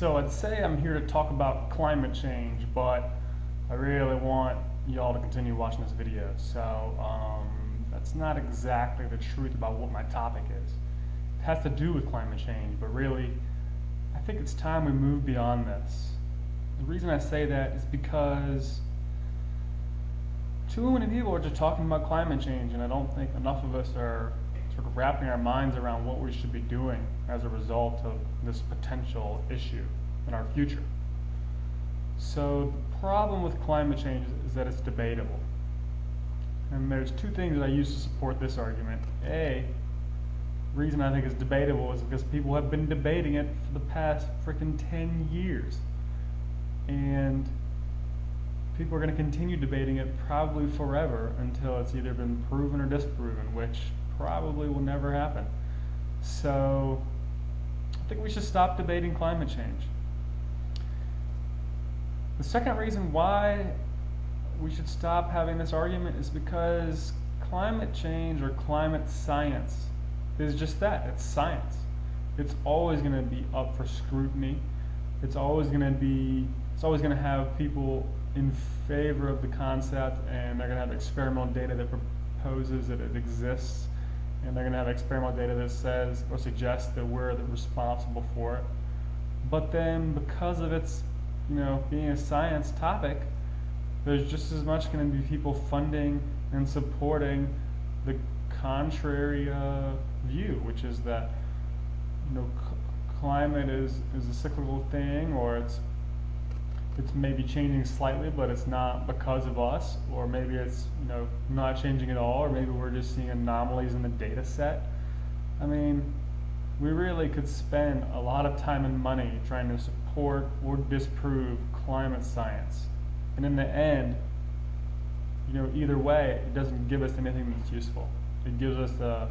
So I'd say I'm here to talk about climate change, but I really want y'all to continue watching this video. So that's not exactly the truth about what my topic is. It has to do with climate change, but really, I think it's time we move beyond this. The reason I say that is because too many people are just talking about climate change, and I don't think enough of us are sort of wrapping our minds around what we should be doing as a result of this potential issue in our future. So the problem with climate change is that it's debatable. And there's two things that I use to support this argument. The reason I think it's debatable is because people have been debating it for the past freaking 10 years. And people are going to continue debating it probably forever until it's either been proven or disproven, which probably will never happen. So I think we should stop debating climate change. The second reason why we should stop having this argument is because climate change or climate science is just that. It's science. It's always going to be up for scrutiny. It's always going to have people in favor of the concept, and they're going to have experimental data that proposes that it exists, and they're going to have experimental data that says or suggests that we're responsible for it. But then, because of its being a science topic, there's just as much going to be people funding and supporting the contrary view, which is that climate is a cyclical thing, or it's maybe changing slightly, but it's not because of us, or maybe it's not changing at all, or maybe we're just seeing anomalies in the data set. I mean, we really could spend a lot of time and money trying to support or disprove climate science, and in the end, either way, it doesn't give us anything that's useful. It gives us a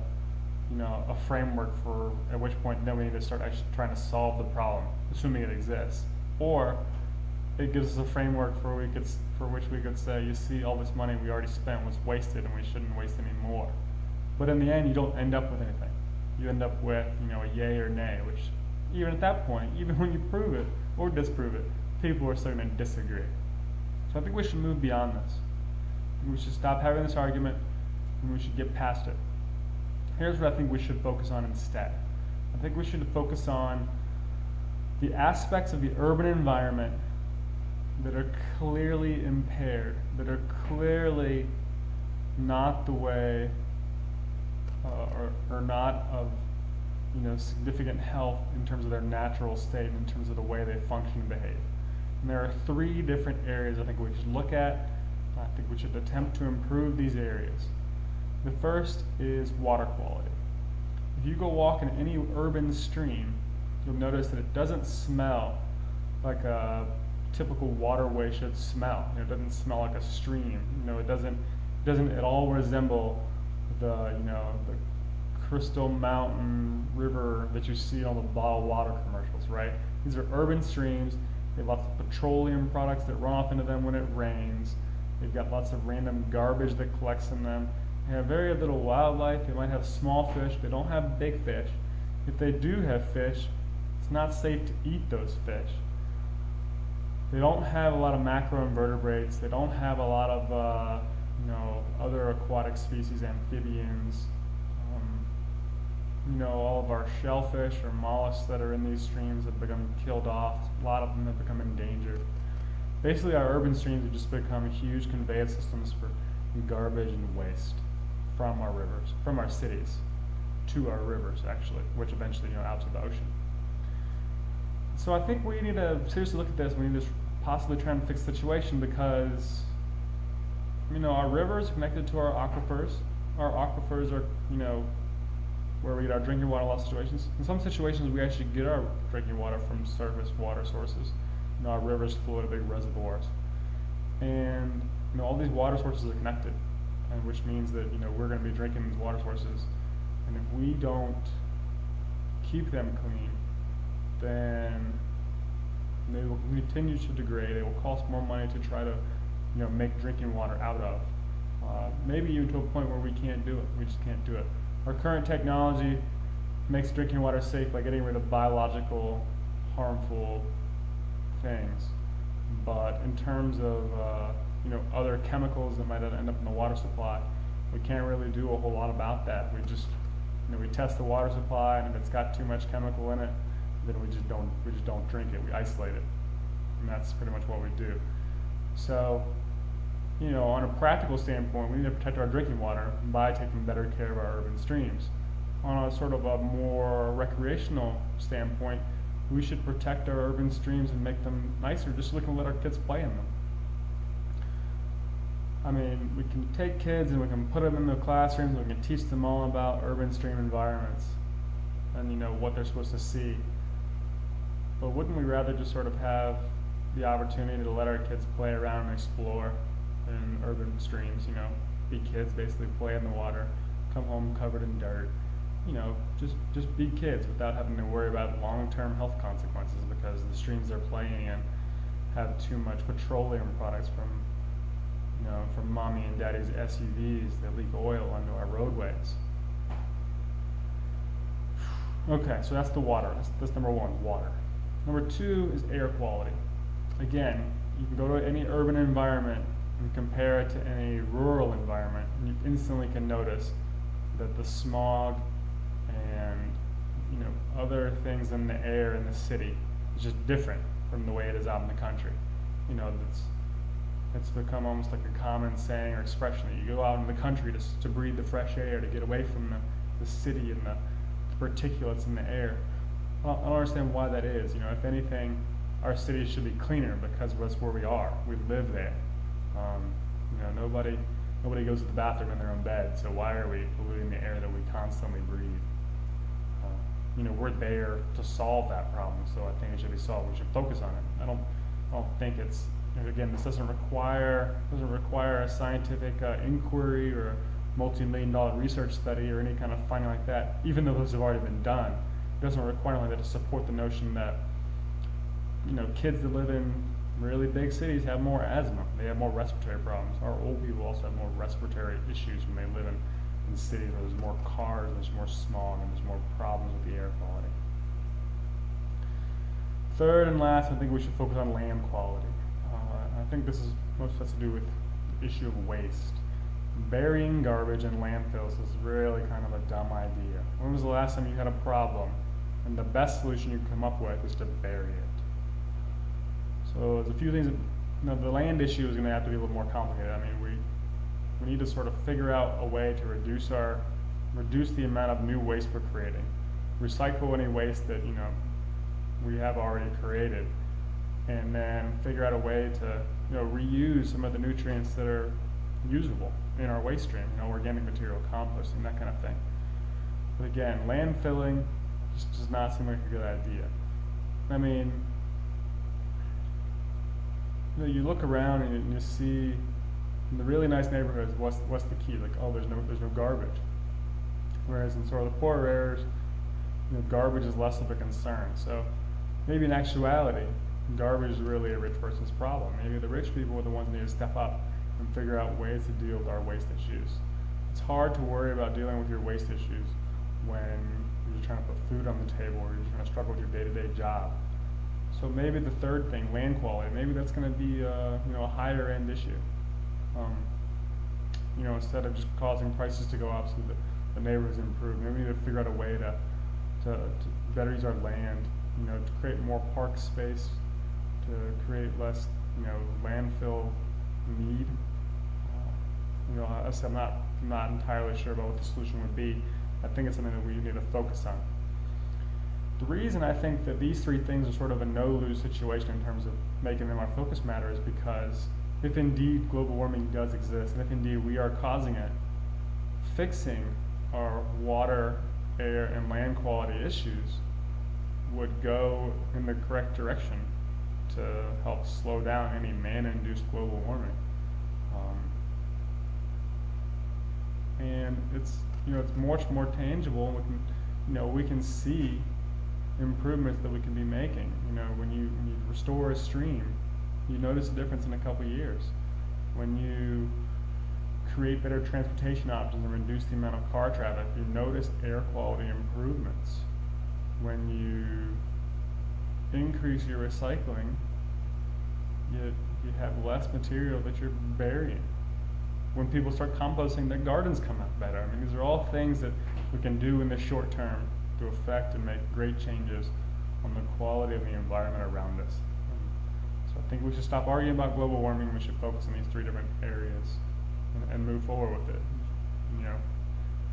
framework for at which point then we need to start actually trying to solve the problem, assuming it exists, or it gives us a framework for which we could say, you see, all this money we already spent was wasted and we shouldn't waste any more. But in the end, you don't end up with anything. You end up with a yay or nay, which even at that point, even when you prove it or disprove it, people are starting to disagree. So I think we should move beyond this. We should stop having this argument and we should get past it. Here's what I think we should focus on instead. I think we should focus on the aspects of the urban environment that are clearly impaired, that are clearly not the way, or not of significant health in terms of their natural state, in terms of the way they function and behave. And there are three different areas I think we should look at. I think we should attempt to improve these areas. The first is water quality. If you go walk in any urban stream, you'll notice that it doesn't smell like a typical waterway should smell. It doesn't smell like a stream. It doesn't at all resemble the Crystal Mountain River that you see on the bottled water commercials, right? These are urban streams. They have lots of petroleum products that run off into them when it rains. They've got lots of random garbage that collects in them. They have very little wildlife. They might have small fish. They don't have big fish. If they do have fish, it's not safe to eat those fish. They don't have a lot of macroinvertebrates. They don't have a lot of other aquatic species, amphibians. All of our shellfish or mollusks that are in these streams have become killed off. A lot of them have become endangered. Basically, our urban streams have just become huge conveyance systems for garbage and waste from our rivers, from our cities to our rivers, actually, which eventually out to the ocean. So I think we need to seriously look at this. We need to possibly try and fix the situation because, our rivers are connected to our aquifers. Our aquifers are, where we get our drinking water in a lot of situations. In some situations, we actually get our drinking water from surface water sources. Our rivers flow to big reservoirs. And, all these water sources are connected, and which means that, we're going to be drinking these water sources. And if we don't keep them clean, then they will continue to degrade. It will cost more money to try to make drinking water out of. Maybe even to a point where we can't do it. We just can't do it. Our current technology makes drinking water safe by getting rid of biological harmful things. But in terms of other chemicals that might end up in the water supply, we can't really do a whole lot about that. We just we test the water supply, and if it's got too much chemical in it, then we just don't drink it. We isolate it, and that's pretty much what we do. So, on a practical standpoint, we need to protect our drinking water by taking better care of our urban streams. On a sort of a more recreational standpoint, we should protect our urban streams and make them nicer, just so we can let our kids play in them. I mean, we can take kids and we can put them in the classrooms, and we can teach them all about urban stream environments and what they're supposed to see. But wouldn't we rather just sort of have the opportunity to let our kids play around and explore in urban streams, be kids, basically play in the water, come home covered in dirt, just be kids without having to worry about long-term health consequences because the streams they're playing in have too much petroleum products from mommy and daddy's SUVs that leak oil onto our roadways. Okay, so that's the water. That's number one, water. Number two is air quality. Again, you can go to any urban environment and compare it to any rural environment, and you instantly can notice that the smog and other things in the air in the city is just different from the way it is out in the country. It's become almost like a common saying or expression that you go out in the country to breathe the fresh air, to get away from the city and the particulates in the air. Well, I don't understand why that is. If anything, our cities should be cleaner because that's where we are. We live there. Nobody goes to the bathroom in their own bed, so why are we polluting the air that we constantly breathe? We're there to solve that problem, so I think it should be solved. We should focus on it. I don't think it's, again, this doesn't require a scientific inquiry or a multi-million-dollar research study or any kind of finding like that, even though those have already been done. It doesn't require like that to support the notion that kids that live in really big cities have more asthma. They have more respiratory problems. Our old people also have more respiratory issues when they live in cities where there's more cars, there's more smog, and there's more problems with the air quality. Third and last, I think we should focus on land quality. I think this most has to do with the issue of waste. Burying garbage in landfills is really kind of a dumb idea. When was the last time you had a problem and the best solution you could come up with is to bury it? So there's a few things that, the land issue is going to have to be a little more complicated. I mean, we need to sort of figure out a way to reduce the amount of new waste we're creating, recycle any waste that we have already created, and then figure out a way to reuse some of the nutrients that are usable in our waste stream, organic material, composting, that kind of thing. But again, landfilling just does not seem like a good idea. I mean, you look around and you see in the really nice neighborhoods, what's the key? Like, oh, there's no garbage. Whereas in sort of the poorer areas, garbage is less of a concern. So maybe in actuality, garbage is really a rich person's problem. Maybe the rich people are the ones that need to step up and figure out ways to deal with our waste issues. It's hard to worry about dealing with your waste issues when you're just trying to put food on the table or you're just trying to struggle with your day-to-day job. So maybe the third thing, land quality, maybe that's going to be a higher end issue. Instead of just causing prices to go up so that the neighborhoods improve, maybe we need to figure out a way to better use our land, to create more park space, to create less, landfill need. I'm not entirely sure about what the solution would be. I think it's something that we need to focus on. The reason I think that these three things are sort of a no-lose situation in terms of making them our focus matter is because if indeed global warming does exist, and if indeed we are causing it, fixing our water, air, and land quality issues would go in the correct direction to help slow down any man-induced global warming. And it's much more tangible. We can see improvements that we can be making. When you restore a stream, you notice a difference in a couple of years. When you create better transportation options and reduce the amount of car traffic, you notice air quality improvements. When you increase your recycling, you have less material that you're burying. When people start composting, their gardens come out better. I mean, these are all things that we can do in the short term to affect and make great changes on the quality of the environment around us. So I think we should stop arguing about global warming. We should focus on these three different areas and move forward with it. You know,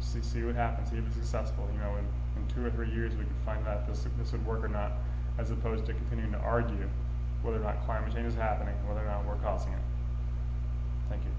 see what happens, see if it's successful. You know, in 2 or 3 years we could find out if this would work or not, as opposed to continuing to argue whether or not climate change is happening, whether or not we're causing it. Thank you.